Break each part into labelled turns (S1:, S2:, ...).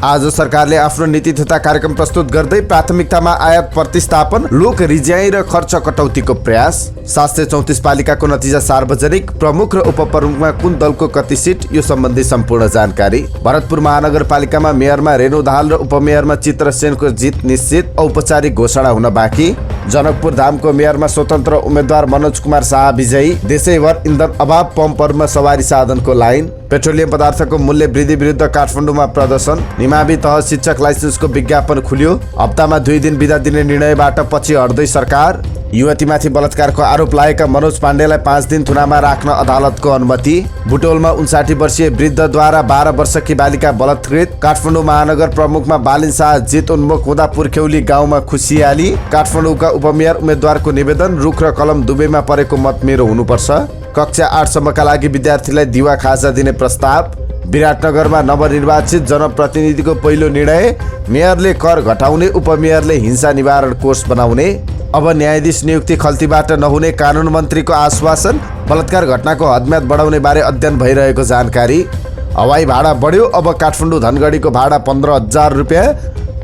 S1: आज सरकारले आफ्नो नीति तथा कार्यक्रम प्रस्तुत गर्दै प्राथमिकतामा आयात प्रतिस्थापन, लोक रिज्याइ र खर्च कटौतीको प्रयास। 734 पालिकाको नतिजा सार्वजनिक। प्रमुख र उपप्रमुखमा कुन दलको कति सिट, यो सम्बन्धी सम्पूर्ण जानकारी। भरतपुर महानगरपालिकामा मेयरमा रेणु दाहाल र उपमेयरमा चित्र सेनको जित निश्चित, औपचारिक घोषणा हुन बाँकी। जनकपुर धामको मेयरमा स्वतन्त्र उम्मेद्वार मनोज कुमार शाह विजयी। देशैभर इन्धन अभाव, पम्पहरूमा सवारी साधनको लाइन। पेट्रोलियम पदार्थको मूल्य वृद्धि विरुद्ध काठमाडौँमा प्रदर्शन। निमावि तह शिक्षक लाइसेन्सको विज्ञापन खुल्यो। हप्तामा 2 दिन बिदा दिने निर्णयबाट पछि हट्दै सरकार। युवतीमाथि बलात्कारको आरोप लागेका मनोज पाण्डेलाई 5 दिन थुनामा राख्न अदालतको अनुमति। बुटोलमा 59 वर्षीय वृद्धद्वारा 12 वर्षकी बालिका बलात्कृत। काठमाडौँ महानगर प्रमुखमा बालिन शाह जित उन्मुख हुँदा पुर्ख्यौली गाउँमा खुसियाली। काठमाडौँका उपमेयर उम्मेद्वारको निवेदन, रुख र कलम दुवैमा परेको मत मेरो हुनुपर्छ। कक्षा 8 सम्मका लागि विद्यार्थीलाई दिवा खाजा दिने प्रस्ताव। विराटनगरमा नवनिर्वाचित जनप्रतिनिधिको पहिलो निर्णय, मेयरले कर घटाउने, उपमेयरले हिंसा निवारण कोष बनाउने। अब न्यायाधीश नियुक्ति खल्तीबाट नहुने कानुन मन्त्रीको आश्वासन। बलात्कार घटनाको हदम्याद बढाउने बारे अध्ययन भइरहेको जानकारी। हवाई भाडा बढ्यो, अब काठमाडौँ धनगढीको भाडा 15,000 रुपियाँ।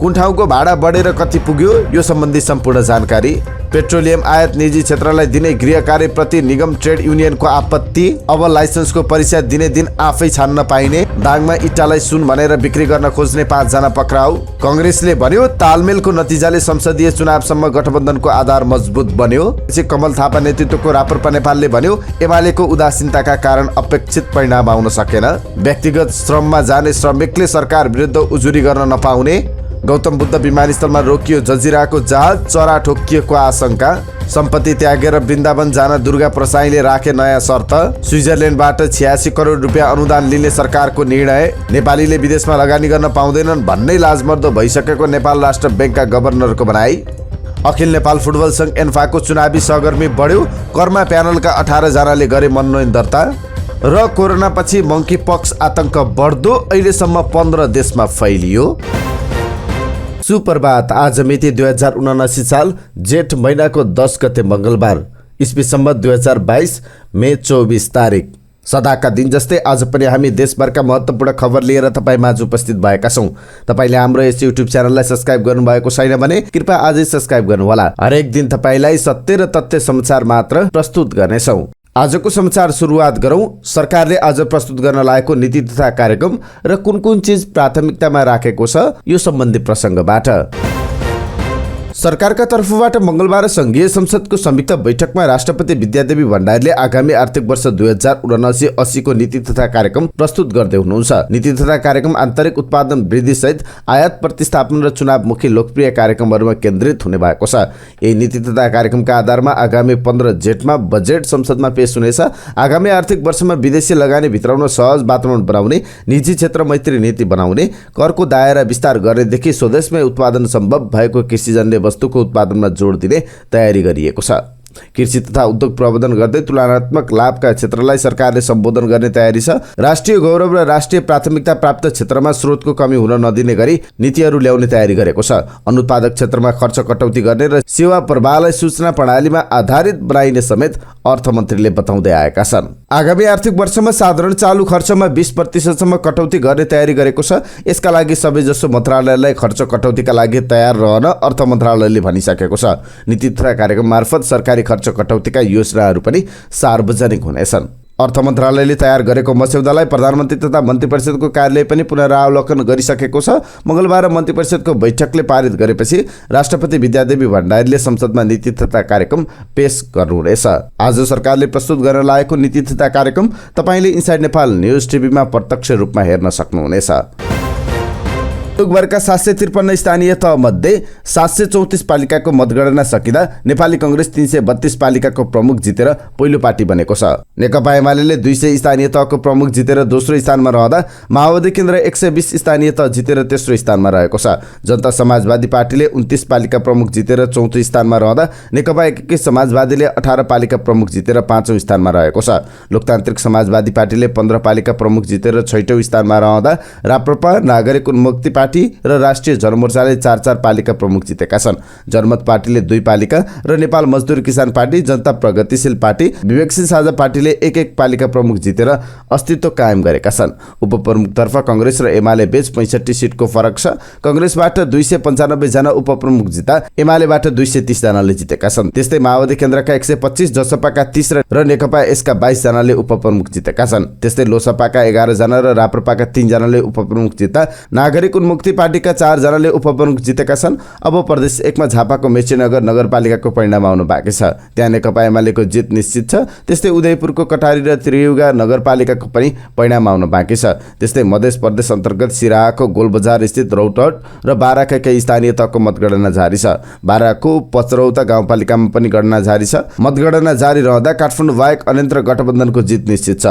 S1: कुन ठाउँको भाडा बढेर कति पुग्यो, यो सम्बन्धी सम्पूर्ण जानकारी। पेट्रोलियम आयात निजी क्षेत्रलाई दिने गृह कार्यप्रति निगम ट्रेड युनियनको आपत्ति। अब लाइसेन्सको परीक्षा दिने दिन आफै छान्न पाइने। दाङमा इट्टालाई सुन भनेर बिक्री गर्न खोज्ने 5 जना पक्राउ। कांग्रेसले भन्यो तालमेलको नतिजाले संसदीय चुनावसम्म गठबन्धनको आधार मजबुत बन्यो। कमल थापा नेतृत्वको राप्रपा नेपालले भन्यो एमालेको उदासीनताका कारण अपेक्षित परिणाम आउन सकेन। व्यक्तिगत श्रममा जाने श्रमिकले सरकार विरुद्ध उजुरी गर्न नपाउने। गौतम बुद्ध विमानस्थलमा रोकियो जजिराको जहाज, चरा ठोकिएको आशंका। सम्पत्ति त्यागेर वृन्दावन जान दुर्गा प्रसाईले राखे नयाँ शर्त। स्विजरल्यान्डबाट 86 करोड रुपियाँ अनुदान लिने सरकारको निर्णय। नेपालीले विदेशमा लगानी गर्न पाउँदैनन् भन्नै लाजमर्दो भइसकेको नेपाल राष्ट्र ब्याङ्कका गभर्नरको भनाई। अखिल नेपाल फुटबल सङ्घ एन्फाको चुनावी सरगर्मी बढ्यो। कर्मा प्यानलका 18 जनाले गरे मनोनयन दर्ता। र कोरोना पछि मंकी पक्स आतंक बढ्दो, अहिलेसम्म 15 देशमा फैलियो। सुप्रभात। आज मिति 2079 साल जेठ महिनाको 10 गते मंगलबार, इस्वी सम्मत 2022 मे 24 तारिक। सदाका दिन जस्तै आज पनि हामी देशभरका महत्त्वपूर्ण खबर लिएर तपाईँ माझ उपस्थित भएका छौँ। तपाईले हाम्रो यस युट्युब च्यानललाई सब्स्क्राइब गर्नुभएको छैन भने कृपया आजै सब्स्क्राइब गर्नुहोला। हरेक दिन तपाईलाई सत्य र तथ्य समाचार मात्र प्रस्तुत गर्नेछौँ। आजको समाचार सुरुवात गरौँ। सरकारले आज प्रस्तुत गर्न लागेको नीति तथा कार्यक्रम र कुन कुन चीज प्राथमिकतामा राखेको छ, यो सम्बन्धी प्रसङ्गबाट। सरकारका तर्फबाट मंगलबार संघीय संसदको संयुक्त बैठकमा राष्ट्रपति विद्यादेवी भण्डारीले आगामी आर्थिक वर्ष 2079-80 को नीति तथा कार्यक्रम प्रस्तुत गर्दै हुनुहुन्छ। नीति तथा कार्यक्रम आन्तरिक उत्पादन वृद्धि सहित आयात प्रतिस्थापन र चुनावमुखी लोकप्रिय कार्यक्रमहरूमा केन्द्रित हुने भएको छ। यही नीति तथा कार्यक्रमका आधारमा आगामी 15 जेठमा बजेट संसदमा पेश हुनेछ। आगामी आर्थिक वर्षमा विदेशी लगानी भित्राउन सहज वातावरण बनाउने, निजी क्षेत्र मैत्री नीति बनाउने, करको दायरा विस्तार गर्नेदेखि स्वदेशमै उत्पादन सम्भव भएको कृषिजन्य वस्तुको उत्पादनमा जोड दिने तयारी गरिएको छ। कृषि तथा उद्योग प्रवर्धन गर्दै तुलनात्मक लाभका क्षेत्रलाई सरकारले सम्बोधन गर्ने तयारी छ। राष्ट्रिय गौरव र राष्ट्रिय प्राथमिकता प्राप्त क्षेत्रमा स्रोतको कमी हुन नदिने गरी नीतिहरू ल्याउने तयारी गरेको छ। अनुत्पादक क्षेत्रमा खर्च कटौती गर्ने र सेवा प्रवाहलाई सूचना प्रणालीमा आधारित बनाइने समेत अर्थमन्त्रीले बताउँदै आएका छन्। आगामी आर्थिक वर्षमा साधारण चालु खर्चमा 20% सम्म कटौती गर्ने तयारी गरेको छ। यसका लागि सबैजसो मन्त्रालयलाई खर्च कटौतीका लागि तयार रहन अर्थ मन्त्रालयले भनिसकेको छ। नीति तथा कार्यक्रम मार्फत सरकारी खर्च कटौतीका योजनाहरू पनि सार्वजनिक हुनेछन्। अर्थ मन्त्रालयले तयार गरेको मस्यौदालाई प्रधानमन्त्री तथा मन्त्री परिषदको कार्यालय पनि पुनरावलोकन गरिसकेको छ। मंगलबार मन्त्री परिषदको बैठकले पारित गरेपछि राष्ट्रपति विद्यादेवी भण्डारीले संसदमा नीति तथा कार्यक्रम पेश गर्नुहुनेछ। आज सरकारले प्रस्तुत गर्न लागेको नीति तथा कार्यक्रम तपाईले इनसाइड नेपाल न्युज टिभीमा प्रत्यक्ष रूपमा हेर्न सक्नुहुनेछ। मुलुकभरका 753 स्थानीय तह मध्ये 734 पालिकाको मतगणना सकिँदा नेपाली कांग्रेस 332 पालिकाको प्रमुख जितेर पहिलो पार्टी बनेको छ। नेकपा एमाले 200 स्थानीय तहको प्रमुख जितेर दोस्रो स्थानमा रहँदा माओवादी केन्द्र 120 स्थानीय तह जितेर तेस्रो स्थानमा रहेको छ। जनता समाजवादी पार्टीले 29 पालिका प्रमुख जितेर चौथो स्थानमा रहँदा नेकपा एकीकृत समाजवादीले 18 पालिका प्रमुख जितेर 5औं स्थानमा रहेको छ। लोकतान्त्रिक समाजवादी पार्टीले 15 पालिका प्रमुख जितेर 6औं स्थानमा रहँदा राप्रपा, नागरिक उन्मुक्ति पार्टी र राष्ट्रिय जनमोर्चाले 4 पालिका प्रमुख जितेका छन्। जनमत पार्टीले 2 पालिका र नेपाल मजदुर किसान पार्टी, जनता प्रगतिशील पार्टी, विवेकशील साझा पार्टीले 1 पालिका प्रमुख जितेर अस्तित्व कायम गरेका छन्। उपप्रमुखतर्फ कांग्रेस र एमाले बीच 65 सिटको फरक छ। कांग्रेसबाट 295 जना उपप्रमुख जित्दा एमालेबाट 230 जनाले जितेका छन्। त्यस्तै माओवादी केन्द्रका 125, जसपाका 30 र नेकपा यसका 22 जनाले उपप्रमुख जितेका छन्। त्यस्तै लोसपाका 11 जना र राप्रपाका 3 जनाले उपप्रमुख जित्दा नागरिक उन्मुक्ति पार्टीका 4 जनाले उपप्रमुख जितेका छन्। अब प्रदेश 1 मा झापाको मेचीनगर नगरपालिकाको परिणाम आउनु बाँकी छ। त्यहाँ नेकपा एमालेको जित निश्चित छ। त्यस्तै उदयपुरको कटारी र त्रियुगा नगरपालिकाको पनि परिणाम आउनु बाँकी छ। त्यस्तै मध्य प्रदेश अन्तर्गत सिराहाको गोलबजार स्थित रौतहट र बाराका केही स्थानीय तहको मतगणना जारी छ। बाराको पचरौता गाउँपालिकामा पनि गणना जारी छ। मतगणना जारी रहँदा काठमाडौँ बाहेक अन्यत्र गठबन्धनको जित निश्चित छ।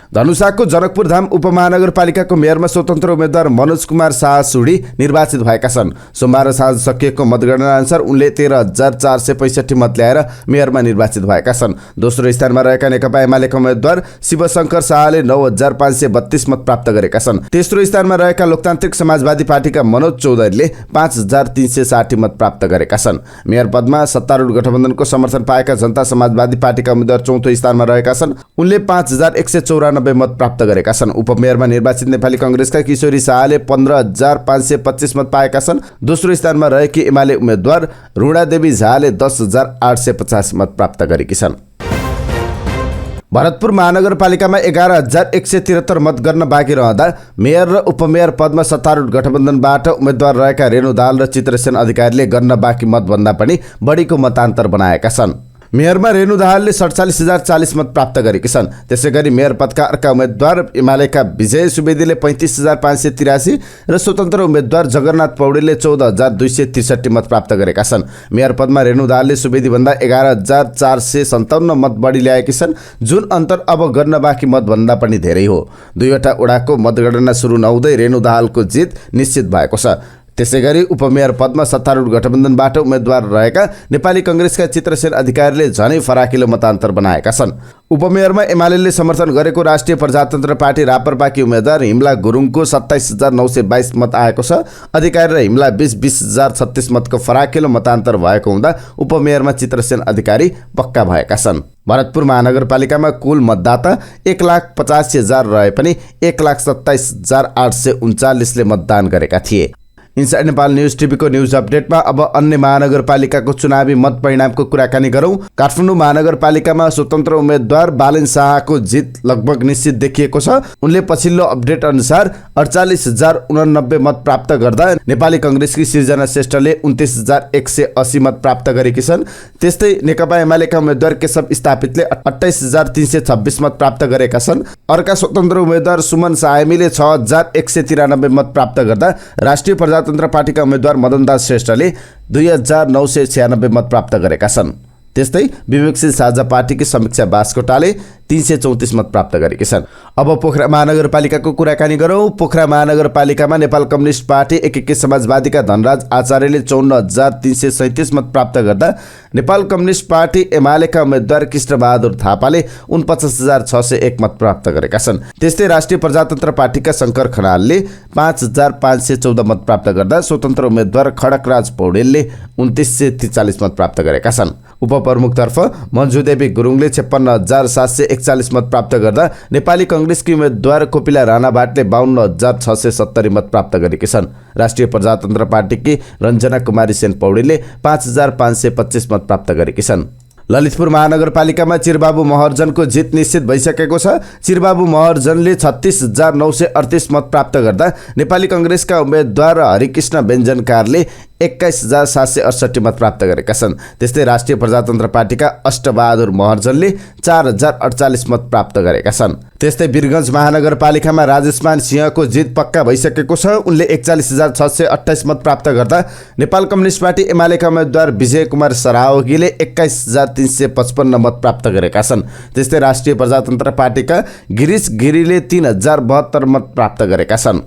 S1: धनुषाको जनकपुर धाम उपमहानगरपालिकाको मेयरमा स्वतन्त्र उम्मेद्वार मनोज कुमार शाह सुडी निर्वाचित भएका छन्। सोमबार साँझ सकिएको मतगणना अनुसार उनले 13,465 मत ल्याएर मेयरमा निर्वाचित भएका छन्। दोस्रो स्थानमा रहेका नेकपा एमालेका उम्मेद्वार शिवशंकर शाहले 9,532 मत प्राप्त गरेका छन्। तेस्रो स्थानमा रहेका लोकतान्त्रिक समाजवादी पार्टीका मनोज चौधरीले 5,360 मत प्राप्त गरेका छन्। मेयर पदमा सत्तारूढ गठबन्धनको समर्थन पाएका जनता समाजवादी पार्टीका उम्मेद्वार चौथो स्थानमा रहेका छन्। उनले 5,194 मत प्राप्त गरेका छन्। उपमेयरमा निर्वाचित नेपाली कांग्रेसका किशोरी शाहले 15,525 मत पाएका छन्। दोस्रो स्थानमा रहेकी एमाले उम्मेद्वार रुणादेवी झाले 10,850 मत प्राप्त गरेकी छन्। भरतपुर महानगरपालिकामा 11,173 मत गर्न बाँकी रहँदा मेयर र उपमेयर पदमा सत्तारूढ गठबन्धनबाट उम्मेद्वार रहेका रेणु दाहाल र चित्रसेन अधिकारीले गर्न बाँकी मतभन्दा पनि बढीको मतान्तर बनाएका छन्। मेयरमा रेणु दाहालले 47,040 मत प्राप्त गरेकी छन्। त्यसैगरी मेयर पदका अर्का उम्मेद्वार एमालेका विजय सुवेदीले 35,583 र स्वतन्त्र उम्मेद्वार जगन्नाथ पौडेलले 14,263 मत प्राप्त गरेका छन्। मेयर पदमा रेणु दाहालले सुवेदीभन्दा 11,457 मत बढी ल्याएकी छन्, जुन अन्तर अब गर्न बाँकी मतभन्दा पनि धेरै हो। 2वटा वडाको मतगणना सुरु नहुँदै रेणु दाहालको जित निश्चित भएको छ। त्यसैगरी उपमेयर पदमा सत्तारूढ गठबन्धनबाट उम्मेद्वार रहेका नेपाली कांग्रेसका चित्रसेन अधिकारीले झनै फराकिलो मतान्तर बनाएका छन्। उपमेयरमा एमालेले समर्थन गरेको राष्ट्रिय प्रजातन्त्र पार्टी रापरपाकी उम्मेद्वार हिमला गुरुङको 27,922 मत आएको छ। अधिकारी र हिमला बीच 20,036 मतको फराकिलो मतान्तर भएको हुँदा उपमेयरमा चित्रसेन अधिकारी पक्का भएका छन्। भरतपुर महानगरपालिकामा कुल मतदाता 1,85,000 रहे पनि 1,27,839ले मतदान गरेका थिए। इनसाइड नेपाल न्यूज टिभीको न्यूज अपडेटमा अब अन्य महानगरपालिकाको चुनावी मत परिणामको कुराकानी गरौँ। काठमाडौँ महानगरपालिकामा स्वतन्त्र उम्मेद्वार बालेन शाहको जित लगभग निश्चित देखिएको छ। उनले पछिल्लो अपडेट अनुसार 48,089 मत प्राप्त गर्दा नेपाली कांग्रेसकी सृजना श्रेष्ठले 29,180 मत प्राप्त गरेकी छन्। त्यस्तै नेकपा एमालेका उम्मेद्वार केशव स्थापितले 28,326 मत प्राप्त गरेका छन्। अर्का स्वतन्त्र उम्मेद्वार सुमन सायमीले 6,193 मत प्राप्त गर्दा राष्ट्रिय प्रजातन्त्र पार्टीका उम्मेद्वार मदनदास श्रेष्ठले 2,996 मत प्राप्त गरेका छन्। त्यस्तै विवेकशील साझा पार्टीकी समीक्षा बास्कोटाले 334 मत प्राप्त गरेकी छन्। अब पोखरा महानगरपालिकाको कुराकानी गरौँ। पोखरा महानगरपालिकामा नेपाल कम्युनिस्ट पार्टी एकीकृत समाजवादीका धनराज आचार्यले 54,337 मत प्राप्त गर्दा नेपाल कम्युनिस्ट पार्टी एमालेका उम्मेद्वार कृष्णबहादुर थापाले 49,601 मत प्राप्त गरेका छन्। त्यस्तै राष्ट्रिय प्रजातन्त्र पार्टीका शङ्कर खनालले 5,514 मत प्राप्त गर्दा स्वतन्त्र उम्मेद्वार खडकराज पौडेलले 2,943 मत प्राप्त गरेका छन्। उपप्रमुखतर्फ मन्जुदेवी गुरुङले 56,741 मत प्राप्त गर्दा नेपाली कांग्रेसकी उम्मेद्वार कोपिला राणा भाटले 52,670 मत प्राप्त गरेकी छन्। राष्ट्रिय प्रजातन्त्र पार्टीकी रञ्जना कुमारी सेन पौडेलले 5,525 मत प्राप्त गरेकी छन्। ललितपुर महानगरपालिकामा चिरबाबु महर्जनको जित निश्चित भइसकेको छ। चिरबाबु महर्जनले 36,938 मत प्राप्त गर्दा नेपाली कांग्रेसका उम्मेद्वार हरिकृष्ण व्यञ्जनकारले 21,768 मत प्राप्त गरेका छन्। त्यस्तै राष्ट्रिय प्रजातन्त्र पार्टीका अष्टबहादुर महर्जनले 4,048 मत प्राप्त गरेका छन्। त्यस्तै वीरगञ्ज महानगरपालिकामा राजेशमान सिंहको जित पक्का भइसकेको छ। उनले 41,628 मत प्राप्त गर्दा नेपाल कम्युनिस्ट पार्टी एमालेका उम्मेद्वार विजय कुमार सरावगीले 21,355 मत प्राप्त गरेका छन्। त्यस्तै राष्ट्रिय प्रजातन्त्र पार्टीका गिरीश गिरीले 3,072 मत प्राप्त गरेका छन्।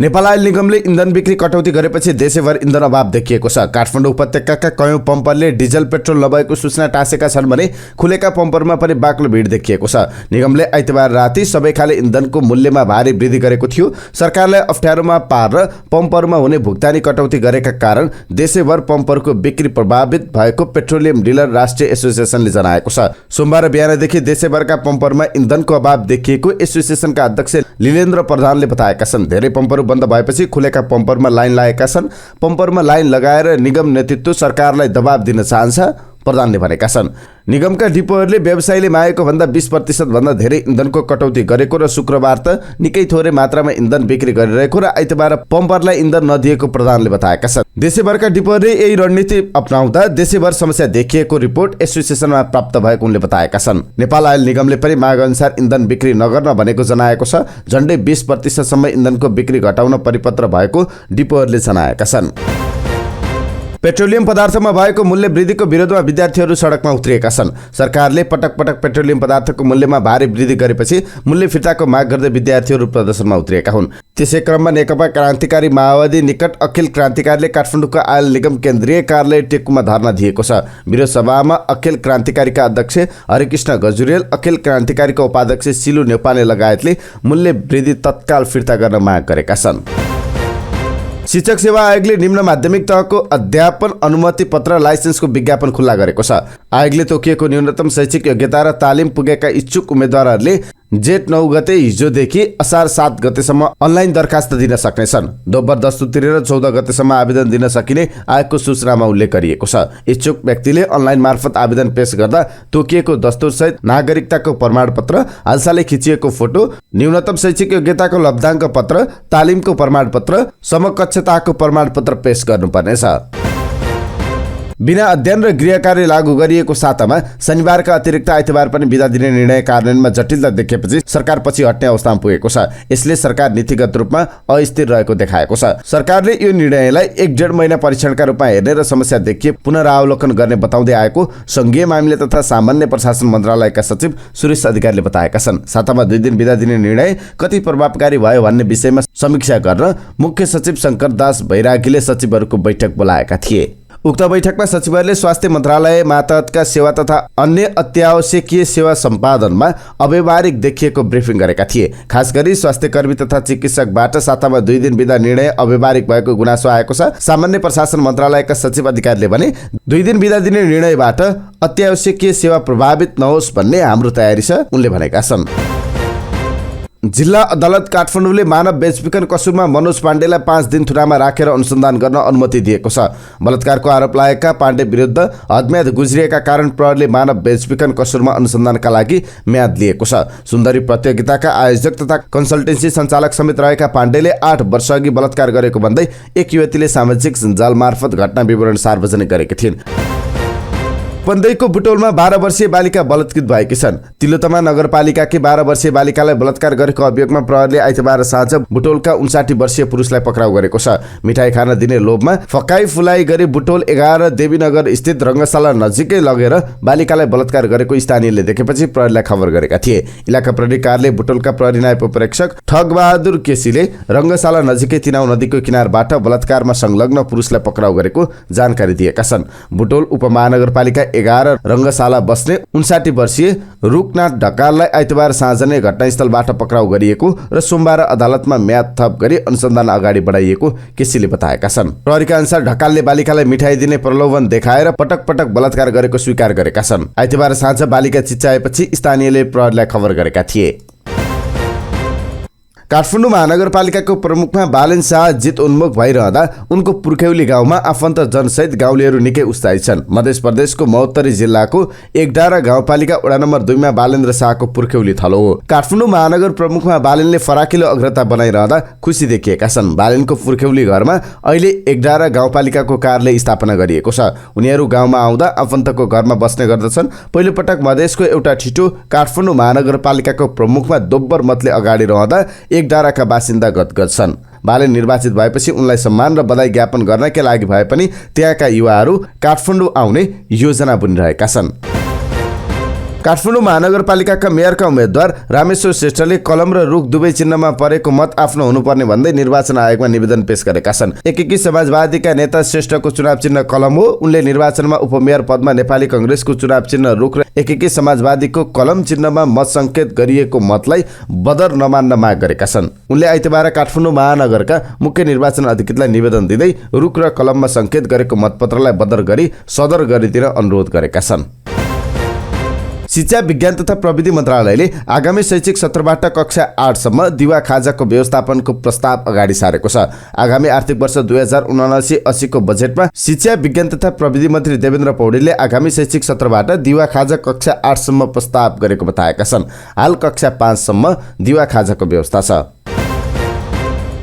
S1: नेपाल आयल निगमले इन्धन बिक्री कटौती गरेपछि देशैभर इन्धन अभाव देखिएको छ। काठमाडौँ उपत्यकाका कयौं पम्परले डिजल पेट्रोल नभएको सूचना टाँसेका छन् भने खुलेका पम्परमा पनि बाक्लो भिड देखिएको छ। निगमले आइतबार राति सबै खाले इन्धनको मूल्यमा भारी वृद्धि गरेको थियो। सरकारलाई अप्ठ्यारोमा पारेर पम्परमा हुने भुक्तानी कटौती गरेका कारण देशैभर पम्पहरूको बिक्री प्रभावित भएको पेट्रोलियम डिलर राष्ट्रिय एसोसिएसनले जनाएको छ। सोमबार बिहानदेखि देशैभरका पम्परमा इन्धनको अभाव देखिएको एसोसिएसनका अध्यक्ष लीलेन्द्र प्रधानले बताएका छन्। धेरै पम्पहरू बन्द भएपछि खुलेका पम्परमा लाइन लागेका छन्। पम्परमा लाइन लगाएर निगम नेतृत्व सरकारलाई दबाब दिन चाहन्छ, प्रधानले भनेका छन्। निगमका डिपोहरूले व्यवसायीले मागेको भन्दा 20% भन्दा धेरै इन्धनको कटौती गरेको र शुक्रबार त निकै थोरै मात्रामा इन्धन बिक्री गरिरहेको र आइतबार पम्परलाई इन्धन नदिएको प्रधानले बताएका छन्। देशैभरका डिपोहरूले यही रणनीति अपनाउँदा देशैभर समस्या देखिएको रिपोर्ट एसोसिएसनमा प्राप्त भएको उनले बताएका छन्। नेपाल आयल निगमले पनि माग अनुसार इन्धन बिक्री नगर्न भनेको जनाएको छ। झन्डै 20% सम्म इन्धनको बिक्री घटाउन परिपत्र भएको डिपोहरूले जनाएका छन्। पेट्रोलियम पदार्थमा भएको मूल्य वृद्धिको विरोधमा विद्यार्थीहरू सडकमा उत्रिएका छन्। सरकारले पटक पटक पेट्रोलियम पदार्थको मूल्यमा भारी वृद्धि गरेपछि मूल्य फिर्ताको माग गर्दै विद्यार्थीहरू प्रदर्शनमा उत्रिएका हुन्। त्यसै क्रममा नेकपा क्रान्तिकारी माओवादी निकट अखिल क्रान्तिकारीले काठमाडौँको आयल निगम केन्द्रीय कार्यालय टेकुमा धरना दिएको छ। विरोध सभामा अखिल क्रान्तिकारीका अध्यक्ष हरिकृष्ण गजुरेल, अखिल क्रान्तिकारीका उपाध्यक्ष सिलु नेपालले लगायतले मूल्य वृद्धि तत्काल फिर्ता गर्न माग गरेका छन्। शिक्षक सेवा आयोगले निम्न माध्यमिक तहको अध्यापन अनुमति पत्र लाइसेन्सको विज्ञापन खुल्ला गरेको छ। आयोगले तोकिएको न्यूनतम शैक्षिक योग्यता र तालिम पुगेका इच्छुक उम्मेद्वारहरूले जेठ 9 गते हिजोदेखि असार 7 गतेसम्म अनलाइन दरखास्त दिन सक्नेछन्। दोब्बर दस्तुर तिरेर 14 गतेसम्म आवेदन दिन सकिने आयोगको सूचनामा उल्लेख गरिएको छ। इच्छुक व्यक्तिले अनलाइन मार्फत आवेदन पेश गर्दा तोकिएको दस्तुरसहित नागरिकताको प्रमाणपत्र, हालसालै खिचिएको फोटो, न्यूनतम शैक्षिक योग्यताको लब्धाङ्क पत्र, तालिमको प्रमाणपत्र, समकक्षताको प्रमाणपत्र पेश गर्नुपर्नेछ। बिना अध्ययन र गृह कार्य लागू गरिएको सातामा शनिबारका अतिरिक्त आइतबार पनि बिदा दिने निर्णय कार्यान्वयनमा जटिलता देखिएपछि सरकार पछि हट्ने अवस्थामा पुगेको छ। यसले सरकार नीतिगत रूपमा अस्थिर रहेको देखाएको छ। सरकारले यो निर्णयलाई 1.5 महिना परीक्षणका रूपमा हेर्ने र समस्या देखिए पुनरावलोकन गर्ने बताउँदै आएको संघीय मामिला तथा सामान्य प्रशासन मन्त्रालयका सचिव सुरेश अधिकारीले बताएका छन्। सातामा 2 दिन बिदा दिने निर्णय कति प्रभावकारी भयो भन्ने विषयमा समीक्षा गर्न मुख्य सचिव शंकर दास बैरागीले सचिवहरूको बैठक बोलाएका थिए। उक्त बैठकमा सचिवहरूले स्वास्थ्य मन्त्रालय मातहतका सेवा तथा अन्य अत्यावश्यकीय सेवा सम्पादनमा अव्यावहारिक देखिएको ब्रिफिङ गरेका थिए। खास गरी स्वास्थ्य कर्मी तथा चिकित्सकबाट सातामा 2 दिन बिदा निर्णय अव्यावहारिक भएको गुनासो आएको छ। सामान्य प्रशासन मन्त्रालयका सचिव अधिकारीले भने 2 दिन बिदा दिने निर्णयबाट अत्यावश्यकीय सेवा प्रभावित नहोस् भन्ने हाम्रो तयारी छ, उनले भनेका छन्। जिल्ला अदालत काठमाडौँले मानव बेचबिखन कसुरमा मनोज पाण्डेलाई 5 दिन थुनामा राखेर अनुसन्धान गर्न अनुमति दिएको छ। बलात्कारको आरोप लागेका पाण्डे विरुद्ध हदम्याद गुज्रिएका कारण प्रहरीले मानव बेचबिखन कसुरमा अनुसन्धानका लागि म्याद लिएको छ। सुन्दरी प्रतियोगिताका आयोजक तथा कन्सल्टेन्सी सञ्चालक समेत रहेका पाण्डेले 8 वर्षअघि बलात्कार गरेको भन्दै एक युवतीले सामाजिक सञ्जाल मार्फत घटना विवरण सार्वजनिक गरेकी थिइन्। पन्दैको बुटोलमा 12 वर्षीय बालिका बलात्कृत भएकी छन्। तिलोत्तमा नगरपालिकाकी 12 वर्षीय बालिकालाई बलात्कार गरेको अभियोगमा प्रहरीले आइतबार साँझ बुटोलका 59 वर्षीय पुरुषलाई पक्राउ गरेको छ। मिठाई खान दिने लोभमा फकाई फुलाई गरी बुटोल 11 देवीनगर स्थित रङ्गशाला नजिकै लगेर बालिकालाई बलात्कार गरेको स्थानीयले देखेपछि प्रहरीलाई खबर गरेका थिए। इलाका प्रहरी कार्यालय बुटोलका प्रहरी नायब उपरीक्षक ठगबहादुर केसीले रङ्गशाला नजिकै तिनाउ नदीको किनारबाट बलात्कारमा संलग्न पुरुषलाई पक्राउ गरेको जानकारी दिएका छन्। बुटोल उपमहानगरपालिका 11 रङ्गशाला बस्ने 59 वर्षीय रुकनाथ ढकाललाई आइतबार साँझ नै घटनास्थलबाट पक्राउ गरिएको र सोमबार अदालतमा म्याद थप गरी अनुसन्धान अगाडि बढाइएको केसीले बताएका छन्। प्रहरीका अनुसार ढकालले बालिकालाई मिठाई दिने प्रलोभन देखाएर पटक पटक बलात्कार गरेको स्वीकार गरेका छन्। आइतबार साँझ बालिका चिच्याएपछि स्थानीयले प्रहरीलाई खबर गरेका थिए। काठमाडौँ महानगरपालिकाको प्रमुखमा बालेन शाह जित उन्मुख भइरहँदा उनको पुर्ख्यौली गाउँमा आफन्त जनसहित गाउँलेहरू निकै उत्साहित छन्। मध्य प्रदेशको महोत्तरी जिल्लाको एकडारा गाउँपालिका वडा नम्बर 2 मा बालेन्द्र शाहको पुर्ख्यौली थलो हो। काठमाडौँ महानगर प्रमुखमा बालेनले फराकिलो अग्रता बनाइरहँदा खुसी देखिएका छन्। बालेनको पुर्ख्यौली घरमा अहिले एकडारा गाउँपालिकाको कार्यालय स्थापना गरिएको छ। उनीहरू गाउँमा आउँदा आफन्तको घरमा बस्ने गर्दछन्। पहिलो पटक मधेसको एउटा ठिटो काठमाडौँ महानगरपालिकाको प्रमुखमा दोब्बर मतले अगाडि रहँदा एकडाराका बासिन्दा गदगद छन्। बालेन निर्वाचित भएपछि उनलाई सम्मान र बधाई ज्ञापन गर्नका लागि भए पनि त्यहाँका युवाहरू काठमाडौँ आउने योजना बुनिरहेका छन्। काठमाडौँ महानगरपालिकाका मेयरका उम्मेद्वार रामेश्वर श्रेष्ठले कलम र रुख दुवै चिन्हमा परेको मत आफ्नो हुनुपर्ने भन्दै निर्वाचन आयोगमा निवेदन पेश गरेका छन्। एकीकृत समाजवादीका नेता श्रेष्ठको चुनाव चिन्ह कलम हो। उनले निर्वाचनमा उपमेयर पदमा नेपाली कांग्रेसको चुनाव चिन्ह रुख र एकीकृत समाजवादीको कलम चिन्हमा मत संकेत गरिएको मतलाई बदर नमान्न माग गरेका छन्। उनले आइतबार काठमाडौँ महानगरका मुख्य निर्वाचन अधिकृतलाई निवेदन दिँदै रुख र कलममा संकेत गरेको मतपत्रलाई बदर गरी सदर गरिदिन अनुरोध गरेका छन्। शिक्षा विज्ञान तथा प्रविधि मन्त्रालयले आगामी शैक्षिक सत्रबाट कक्षा 8 सम्म दिवा खाजाको व्यवस्थापनको प्रस्ताव अगाडि सारेको छ। आगामी आर्थिक वर्ष 2079-80 को बजेटमा शिक्षा विज्ञान तथा प्रविधि मन्त्री देवेन्द्र पौडेलले आगामी शैक्षिक सत्रबाट दिवा खाजा कक्षा 8 सम्म प्रस्ताव गरेको बताएका छन्। हाल कक्षा 5 सम्म दिवा खाजाको व्यवस्था छ।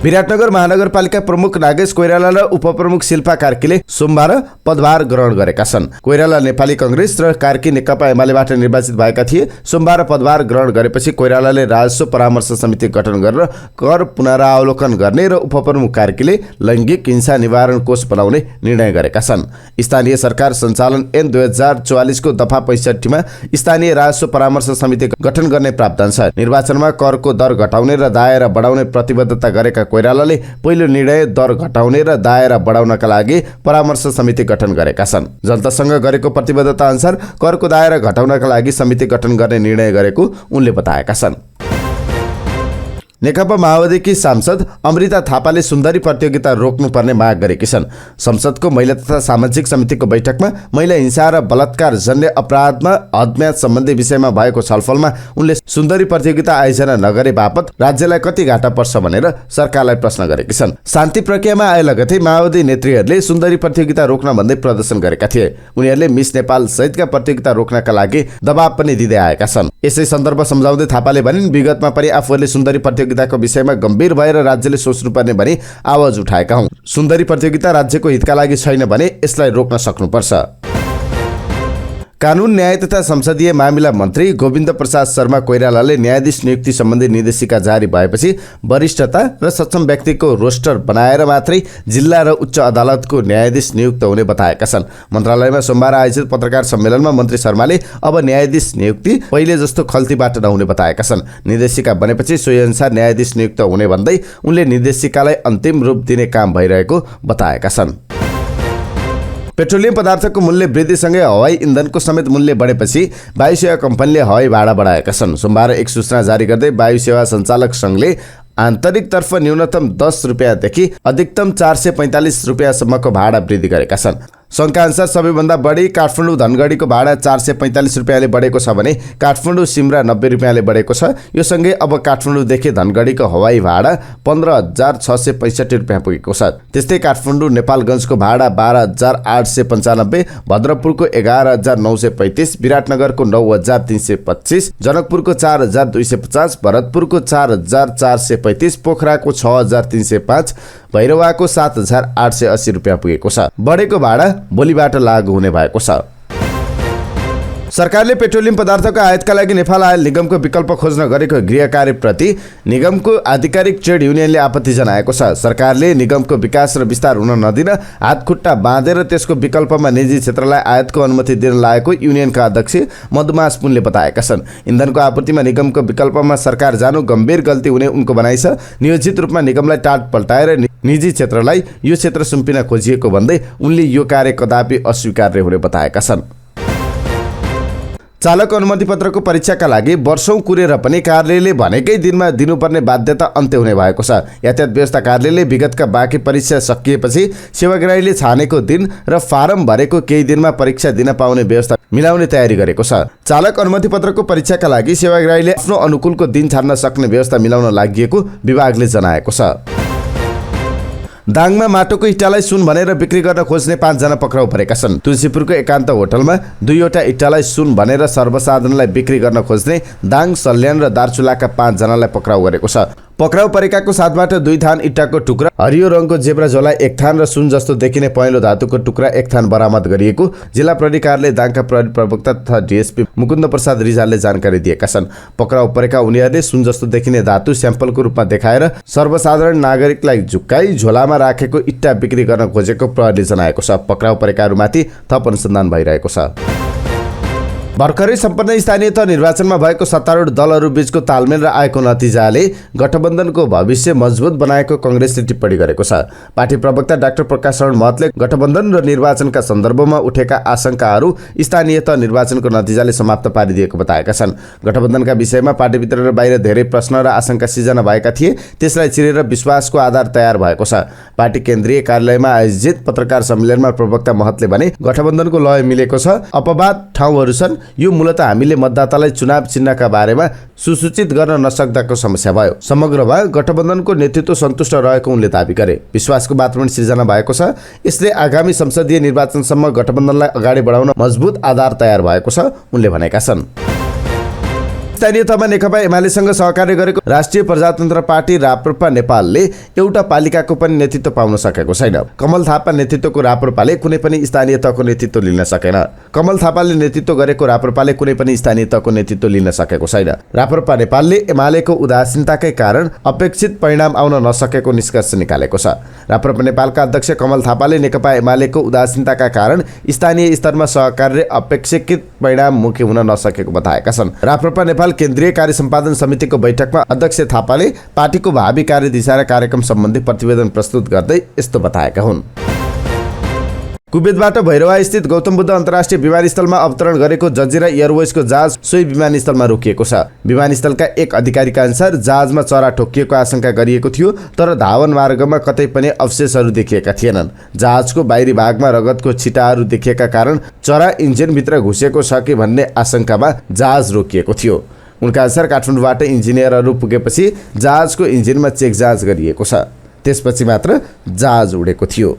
S1: विराटनगर महानगरपालिका प्रमुख नागेश कोइराला र उपप्रमुख शिल्पा कार्कीले सोमबार पदभार ग्रहण गरेका छन्। कोइराला नेपाली कांग्रेस र कार्की नेकपा एमालेबाट निर्वाचित भएका थिए। सोमबार पदभार ग्रहण गरेपछि कोइरालाले राजस्व परामर्श समिति गठन गरेर कर पुनरावलोकन गर्ने र उपप्रमुख कार्कीले लैङ्गिक हिंसा निवारण कोष बनाउने निर्णय गरेका छन्। स्थानीय सरकार सञ्चालन ऐन 2044 को दफा 65 मा स्थानीय राजस्व परामर्श समिति गठन गर्ने प्रावधान छ। निर्वाचनमा करको दर घटाउने र दायरा बढाउने प्रतिबद्धता गरेका कोइरालाले पहिलो निर्णय दर घटाउने र दायरा बढाउनका लागि परामर्श समिति गठन गरेका छन्। जनतासँग गरेको प्रतिबद्धता अनुसार करको दायरा घटाउनका लागि समिति गठन गर्ने निर्णय गरेको उनले बताएका छन्। नेकपा माओवादीकी सांसद अमृता थापाले सुन्दरी प्रतियोगिता रोक्नुपर्ने माग गरेकी छन्। संसदको महिला तथा सामाजिक समितिको बैठकमा महिला हिंसा र बलात्कार जन्य अपराधमा हदम्याद सम्बन्धी विषयमा भएको छलफलमा उनले सुन्दरी प्रतियोगिता आयोजना नगरे बापत राज्यलाई कति घाटा पर्छ भनेर सरकारलाई प्रश्न गरेकी छन्। शान्ति प्रक्रियामा आए लगतै माओवादी नेत्रीहरूले सुन्दरी प्रतियोगिता रोक्न भन्दै प्रदर्शन गरेका थिए। उनीहरूले मिस नेपाल सहितका प्रतियोगिता रोक्नका लागि दबाब पनि दिँदै आएका छन्। यसै सन्दर्भ सम्झाउँदै थापाले भनिन्, विगतमा पनि आफूहरूले सुन्दरी प्रतियोगिताको विषयमा गम्भीर भएर राज्यले सोच्नुपर्ने भनी आवाज उठाएका हौं। सुन्दरी प्रतियोगिता राज्यको हितका लागि छैन भने यसलाई रोक्न सक्नुपर्छ। कानून न्याय तथा संसदीय मामिला मन्त्री गोविन्द प्रसाद शर्मा कोइरालाले न्यायाधीश नियुक्ति सम्बन्धी निर्देशिका जारी भएपछि वरिष्ठता र सक्षम व्यक्तिको रोस्टर बनाएर मात्रै जिल्ला र उच्च अदालतको न्यायाधीश नियुक्त हुने बताएका छन्। मन्त्रालयमा सोमबार आयोजित पत्रकार सम्मेलनमा मन्त्री शर्माले अब न्यायाधीश नियुक्ति पहिले जस्तो खल्तीबाट नहुने बताएका छन्। निर्देशिका बनेपछि सोही अनुसार न्यायाधीश नियुक्त हुने भन्दै उनले निर्देशिकालाई अन्तिम रूप दिने काम भइरहेको बताएका छन्। पेट्रोलियम पदार्थको मूल्य वृद्धिसँगै हवाई इन्धनको समेत मूल्य बढेपछि वायु सेवा कम्पनीले हवाई भाडा बढाएका छन्। सोमबार एक सूचना जारी गर्दै वायु सेवा सञ्चालक संघले आन्तरिकतर्फ न्यूनतम 10 रुपियाँदेखि अधिकतम 445 रुपियाँसम्मको भाडा वृद्धि गरेका छन्। सङ्घका अनुसार सबैभन्दा बढी काठमाडौँ धनगढीको भाडा 445 रुपियाँले बढेको छ भने काठमाडौँ सिमरा 90 रुपियाँले बढेको छ। यो सँगै अब काठमाडौँदेखि धनगढीको हवाई भाडा 15,665 रुपियाँ पुगेको छ। त्यस्तै काठमाडौँ नेपालगञ्जको भाडा 12,895, भद्रपुरको 11,935, विराटनगरको 9,325, जनकपुरको 4,250, भरतपुरको 4,435, पोखराको 6,305, भैरवाको 7,880 रुपियाँ पुगेको छ। बढेको भाडा भोलिबाट लागू हुने भएको छ। सरकारले पेट्रोलियम पदार्थको आयातका लागि नेपाल आयल निगमको विकल्प खोज्न गरेको गृह कार्यप्रति निगमको आधिकारिक ट्रेड युनियनले आपत्ति जनाएको छ। सरकारले निगमको विकास र विस्तार हुन नदिन हातखुट्टा बाँधेर त्यसको विकल्पमा निजी क्षेत्रलाई आयातको अनुमति दिन लागेको युनियनका अध्यक्ष मधुमास पुनले बताएका छन्। इन्धनको आपूर्तिमा निगमको विकल्पमा सरकार जानु गम्भीर गल्ती हुने उनको भनाइ छ। नियोजित रूपमा निगमलाई टाट पल्टाएर निजी क्षेत्रलाई यो क्षेत्र सुम्पिन खोजिएको भन्दै उनले यो कार्य कदापि अस्वीकार्य हुने बताएका छन्। चालक अनुमति पत्रको परीक्षाका लागि वर्षौं कुरेर पनि कार्यालयले भनेकै दिनमा दिनुपर्ने बाध्यता अन्त्य हुने भएको छ। यातायात व्यवस्था कार्यालयले विगतका बाँकी परीक्षा सकिएपछि सेवाग्राहीले छानेको दिन र फारम भरेको केही दिनमा परीक्षा दिन पाउने व्यवस्था मिलाउने तयारी गरेको छ। चालक अनुमति पत्रको परीक्षाका लागि सेवाग्राहीले आफ्नो अनुकूलको दिन छान्न सक्ने व्यवस्था मिलाउन लागि विभागले जनाएको छ। दाङमा माटोको इँटालाई सुन भनेर बिक्री गर्न खोज्ने 5 जना पक्राउ परेका छन्। तुलसीपुरको एकान्त होटलमा 2वटा इँटालाई सुन भनेर सर्वसाधारणलाई बिक्री गर्न खोज्ने दाङ, सल्यान र दार्चुलाका 5 जनालाई पक्राउ गरेको छ। पक्राउ परेकाको साथबाट 2 थान इँटाको टुक्रा, हरियो रङको जेब्रा झोला 1 थान र सुन जस्तो देखिने पहेँलो धातुको टुक्रा 1 थान बरामद गरिएको जिल्ला प्रहरी कार्यालय दाङका प्रहरी प्रवक्ता तथा डीएसपी मुकुन्द प्रसाद रिजालले जानकारी दिएका छन्। पक्राउ परेका उनीहरूले सुन जस्तो देखिने धातु स्याम्पलको रूपमा देखाएर सर्वसाधारण नागरिकलाई झुक्काई झोलामा राखेको इँटा बिक्री गर्न खोजेको प्रहरीले जनाएको छ। पक्राउ परेकाहरूमाथि थप अनुसन्धान भइरहेको छ। भर्खरै सम्पन्न स्थानीय तह निर्वाचनमा भएको सत्तारूढ दलहरू बीचको तालमेल र आएको नतिजाले गठबन्धनको भविष्य मजबुत बनाएको कांग्रेसले टिप्पणी गरेको छ। पार्टी प्रवक्ता डाक्टर प्रकाश शरण महतले गठबन्धन र निर्वाचनका सन्दर्भमा उठेका आशंकाहरू स्थानीय तह निर्वाचनको नतिजाले समाप्त पारिदिएको बताएका छन्। गठबन्धनका विषयमा पार्टीभित्र र बाहिर धेरै प्रश्न र आशंका सिर्जना भएका थिए, त्यसलाई चिरेर विश्वासको आधार तयार भएको छ। पार्टी केन्द्रीय कार्यालयमा आयोजित पत्रकार सम्मेलनमा प्रवक्ता महतले भने गठबन्धनको लय मिलेको छ, अपवाद ठाउँहरू छन्। यो मूलतः हामीले मतदातालाई चुनाव चिन्हका बारेमा सुसूचित गर्न नसक्दाको समस्या भयो। समग्रमा गठबन्धनको नेतृत्व सन्तुष्ट रहेको उनले दावी गरे। विश्वासको वातावरण सिर्जना भएको छ, यसले आगामी संसदीय निर्वाचनसम्म गठबन्धनलाई अगाडि बढाउन मजबुत आधार तयार भएको छ, उनले भनेका छन्। स्थानीय तहमा नेकपा एमालेसँग सहकार्य गरेको राष्ट्रिय प्रजातन्त्र पार्टी राप्रपा नेपालले एउटा पालिकाको पनि नेतृत्व पाउन सकेको छैन। कमल थापा नेतृत्वको राप्रपाले कुनै पनि स्थानीय तहको नेतृत्व लिन सकेन। कमल थापाले नेतृत्व गरेको राप्रपाले कुनै पनि स्थानीय तहको नेतृत्व लिन सकेको छैन। राप्रपा नेपालले एमालेको उदासीनताकै कारण अपेक्षित परिणाम आउन नसकेको निष्कर्ष निकालेको छ। राप्रपा नेपालका अध्यक्ष कमल थापाले नेकपा एमालेको उदासीनताका कारण स्थानीय स्तरमा सहकार्य अपेक्षित परिणाममुखी हुन नसकेको बताएका छन्। राप्रपा नेपाल केन्द्रीय कार्य सम्पादन समितिको बैठकमा अध्यक्ष थापाले पार्टीको भावी कार्यदिशा र कार्यक्रम सम्बन्धी प्रतिवेदन प्रस्तुत गर्दै यस्तो बताएका हुन्। कुवेतबाट भैरवा स्थित गौतम बुद्ध अन्तर्राष्ट्रिय विमानस्थलमा अवतरण गरेको जजिरा एयरवेजको जहाज सोही विमानस्थलमा रोकिएको छ। विमानस्थलका एक अधिकारीका अनुसार जहाजमा चरा ठोकिएको आशंका गरिएको थियो, तर धावन मार्गमा कतै पनि अवशेषहरू देखिएका थिएनन्। जहाजको बाहिरी भागमा रगतको छिटाहरू देखिएका कारण चरा इन्जिनभित्र घुसेको छ कि भन्ने आशंकामा जहाज रोकिएको थियो। उनका अनुसार काठमाडौँबाट इन्जिनियरहरू पुगेपछि जहाजको इन्जिनमा चेक जाँच गरिएको छ, त्यसपछि मात्र जहाज उडेको थियो।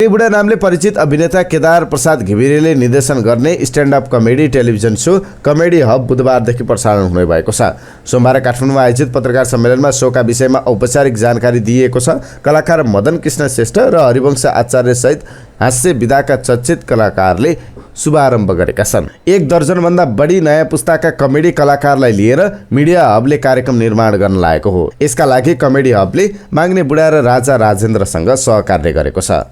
S1: बुढा नामले परिचित अभिनेता केदार प्रसाद घिमिरेले निर्देशन गर्ने stand up comedy television show comedy hub बुधबारदेखि प्रसारण हुने भएको छ। सोमबार काठमाडौँमा आयोजित पत्रकार सम्मेलनमा शोका विषयमा औपचारिक जानकारी दिइएको छ। कलाकार मदन कृष्ण श्रेष्ठ र हरिवंश आचार्य सहित हास्य विधाका चर्चित कलाकारले शुभारम्भ गरेका छन्। 1 दर्जनभन्दा बढी नयाँ पुस्ताका कमेडी कलाकारलाई लिएर मिडिया हबले कार्यक्रम निर्माण गर्न लागेको हो। यसका लागि कमेडी हबले माग्ने बुढा र राजा राजेन्द्रसँग सहकार्य गरेको छ।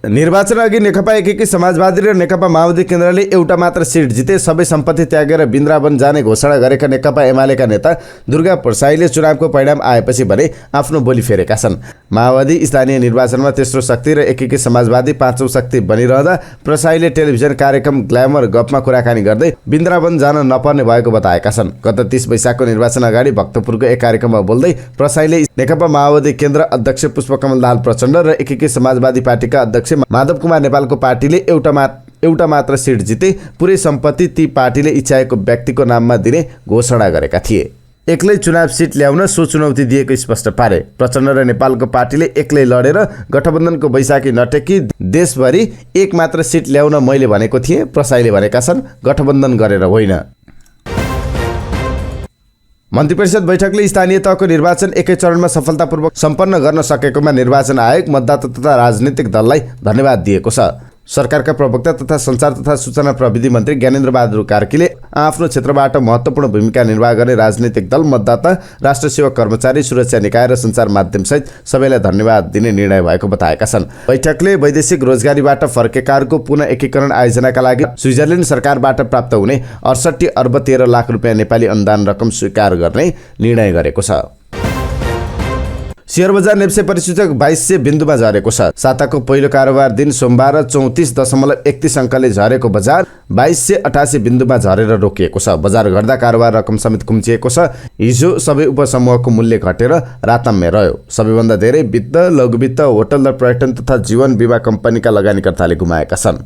S1: निर्वाचन अघि नेकपा एकीकृत समाजवादी र नेकपा माओवादी केन्द्रले एउटा मात्र सिट जिते सबै सम्पत्ति त्यागेर वृन्दावन जाने घोषणा गरेका नेकपा एमालेका नेता दुर्गा प्रसाईले चुनावको परिणाम आएपछि भने आफ्नो बोली फेरेका छन्। माओवादी स्थानीय निर्वाचनमा तेस्रो शक्ति र एकीकृत समाजवादी पाँचौं शक्ति बनिरहँदा प्रसाईले टेलिभिजन कार्यक्रम ग्ल्यामर गफमा कुराकानी गर्दै वृन्दावन जान नपर्ने भएको बताएका छन्। गत 30 वैशाखको निर्वाचन अगाडि भक्तपुरको एक कार्यक्रममा बोल्दै प्रसाईले नेकपा माओवादी केन्द्र अध्यक्ष पुष्पकमल दाहाल प्रचण्ड र एकीकृत समाजवादी पार्टीका अध्यक्ष माधव कुमार नेपालको पार्टीले एउटा मात्र सिट जिते पुरै सम्पत्ति ती पार्टीले इच्छाएको व्यक्तिको नाममा दिने घोषणा गरेका थिए। एक्लै चुनाव सिट ल्याउन सो चुनौती दिएको स्पष्ट पारे। प्रचण्ड र नेपालको पार्टीले एक्लै लडेर गठबन्धनको बैशाखी नटेकी देशभरि एक मात्र सिट ल्याउन मैले भनेको थिएँ, प्रसाईले भनेका छन्, गठबन्धन गरेर होइन। मन्त्रिपरिषद बैठकले स्थानीय तहको निर्वाचन एकै चरणमा सफलतापूर्वक सम्पन्न गर्न सकेकोमा निर्वाचन आयोग, मतदाता तथा राजनीतिक दललाई धन्यवाद दिएको छ। सरकारका प्रवक्ता तथा सञ्चार तथा सूचना प्रविधि मन्त्री ज्ञानेन्द्र बहादुर कार्कीले आफ्नो क्षेत्रबाट महत्त्वपूर्ण भूमिका निर्वाह गर्ने राजनीतिक दल, मतदाता, राष्ट्र सेवक कर्मचारी, सुरक्षा निकाय र सञ्चार माध्यमसहित सबैलाई धन्यवाद दिने निर्णय भएको बताएका छन्। बैठकले वैदेशिक रोजगारीबाट फर्केकाहरूको पुनः एकीकरण आयोजनाका लागि स्विजरल्यान्ड सरकारबाट प्राप्त हुने 68 अर्ब 13 लाख रुपियाँ नेपाली अनुदान रकम स्वीकार गर्ने निर्णय गरेको छ। शेयर बजार नेप्से परिसूचक 2200 बिन्दुमा झरेको छ। साताको पहिलो कारोबार दिन सोमबार 34.31 अङ्कले झरेको बजार 2288 बिन्दुमा झरेर रोकिएको छ। बजार घट्दा कारोबार रकम समेत कुम्चिएको छ। हिजो सबै उपसमूहको मूल्य घटेर राताम्य रह्यो। सबैभन्दा धेरै वित्त, लघुवित्त, होटल र पर्यटन तथा जीवन बिमा कम्पनीका लगानीकर्ताले गुमाएका छन्।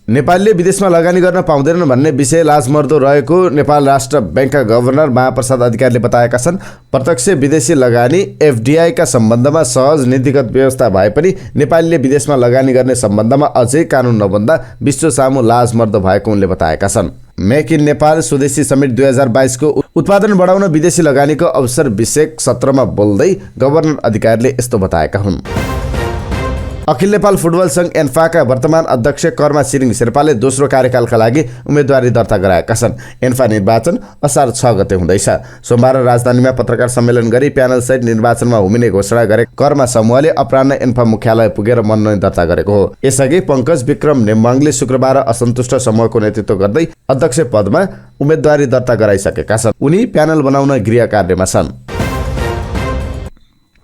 S1: नेपालले विदेशमा लगानी गर्न पाउँदैनन् भन्ने विषय लाजमर्दो रहेको नेपाल राष्ट्र बैंकका गभर्नर महाप्रसाद अधिकारीले बताएका छन्। प्रत्यक्ष विदेशी लगानी एफडीआई का सम्बन्धमा सहज नीतिगत व्यवस्था भए पनि नेपालीले विदेशमा लगानी गर्ने सम्बन्धमा अझै कानुन नबन्दा विश्व सामु लाजमर्दो भएको उनले बताएका छन्। मेक इन नेपाल स्वदेशी समिट 2022 को उत्पादन बढाउन विदेशी लगानीको अवसर विषयक सत्रमा बोल्दै गभर्नर अधिकारीले यस्तो बताएका हुन्। अखिल नेपाल फुटबल संघ एन्फाका वर्तमान अध्यक्ष कर्मा छिरिङ शेर्पाले दोस्रो कार्यकालका लागि उम्मेदवारी दर्ता गराएका छन्। एन्फा निर्वाचन असार 6 गते हुँदैछ। सोमबार राजधानीमा पत्रकार सम्मेलन गरी प्यानलसहित निर्वाचनमा हुमिने घोषणा गरे कर्मा समूहले अपराह्न एन्फा मुख्यालय पुगेर मनोनयन दर्ता गरेको हो। यसअघि पंकज विक्रम नेम्बाङले शुक्रबार असन्तुष्ट समूहको नेतृत्व गर्दै अध्यक्ष पदमा उम्मेदवारी दर्ता गराइसकेका छन्। उनी प्यानल बनाउन गृह कार्यमा छन्।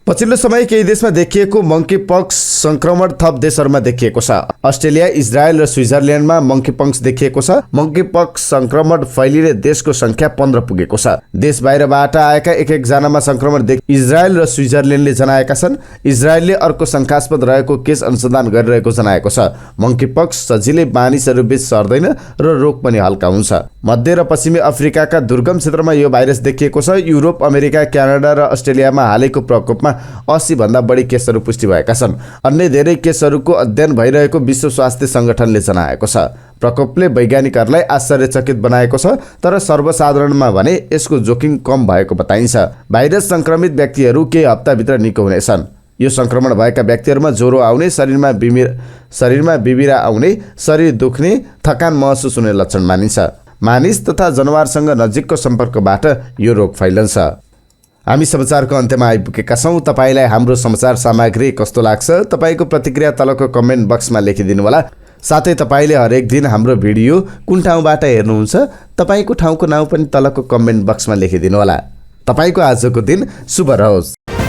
S1: पछिल्लो समय केही देशमा देखिएको मंकी पक्स संक्रमण थप देशहरूमा देखिएको छ। अस्ट्रेलिया, इजरायल र स्विजरल्यान्डमा मंकी पक्स देखिएको छ। मंकी पक्स संक्रमण फैलिने देशको संख्या 15 पुगेको छ। देश बाहिरबाट आएका एक जनामा संक्रमण इजरायल र स्विजरल्यान्डले जनाएका छन्। इजरायलले अर्को शंकास्पद रहेको केस अनुसन्धान गरिरहेको जनाएको छ। मंकी पक्स सजिलै मानिसहरू बीच सर्दैन र रोग पनि हल्का हुन्छ। मध्य र पश्चिमी अफ्रिकाका दुर्गम क्षेत्रमा यो भाइरस देखिएको छ। युरोप, अमेरिका, क्यानाडा र अस्ट्रेलियामा हालैको प्रकोपमा 80 भन्दा बढी केसहरू पुष्टि भएका छन्। अन्य धेरै केसहरूको अध्ययन भइरहेको विश्व स्वास्थ्य संगठनले जनाएको छ। प्रकोपले वैज्ञानिकहरूलाई आश्चर्यचकित बनाएको छ, तर सर्वसाधारणमा भने यसको जोखिम कम भएको बताइन्छ। भाइरस संक्रमित व्यक्तिहरू केही हप्ताभित्र निको हुनेछन्। यो संक्रमण भएका व्यक्तिहरूमा ज्वरो आउने, शरीरमा बिबिरा आउने, शरीर दुख्ने, थकान महसुस हुने लक्षण मानिन्छ। मानिस तथा जनावरसँग नजिकको सम्पर्कबाट यो रोग फैलन्छ। हामी समाचारको अन्त्यमा आइपुगेका छौँ। तपाईलाई हाम्रो समाचार सामग्री कस्तो लाग्छ? तपाईको प्रतिक्रिया तलको कमेन्ट बक्समा लेखिदिनु होला। साथै तपाईले हरेक दिन हाम्रो भिडियो कुन ठाउँबाट हेर्नुहुन्छ, तपाईको ठाउँको नाउँ पनि तलको कमेन्ट बक्समा लेखिदिनु होला। तपाईको आजको दिन शुभ रहोस्।